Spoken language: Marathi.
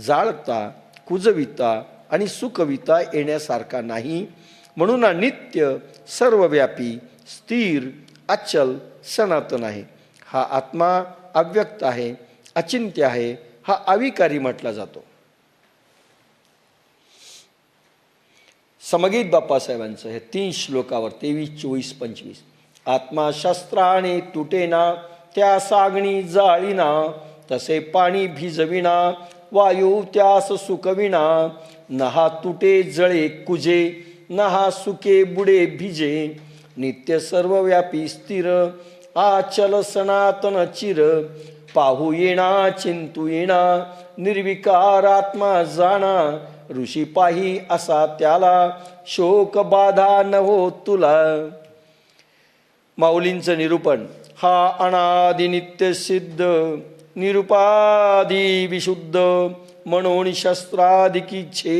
जाळता, कुजविता आणि सुकविता येण्यासारखा नाही. म्हणून हा नित्य, सर्वव्यापी, स्थिर, अचल, सनातन आहे. हा आत्मा अव्यक्त आहे, अचिंत्य आहे, हा अविकारी म्हटला जातो. समगीत बाप्पासाहेबांचं हे 3 श्लोकावर 23, 24, 25. आत्मा शस्त्राने तुटेना, त्या सागणी जाळीना, तसे पाणी भिजविना, वायू त्यास सुकविना. न हा तुटे जळे कुजे, न हा सुके बुडे भिजे. नित्य सर्वव्यापी स्थिर, आचल सनातन चिर. पाहू येणा चिंतू येणा, निर्विकार आत्मा जाणा. ऋषी पाही असा त्याला, शोक बाधा न हो तुला. माऊलींचं निरूपण. हा अनादि नित्य सिद्ध, निरुपादी विशुद्ध, म्हणून शस्त्रादिकी छे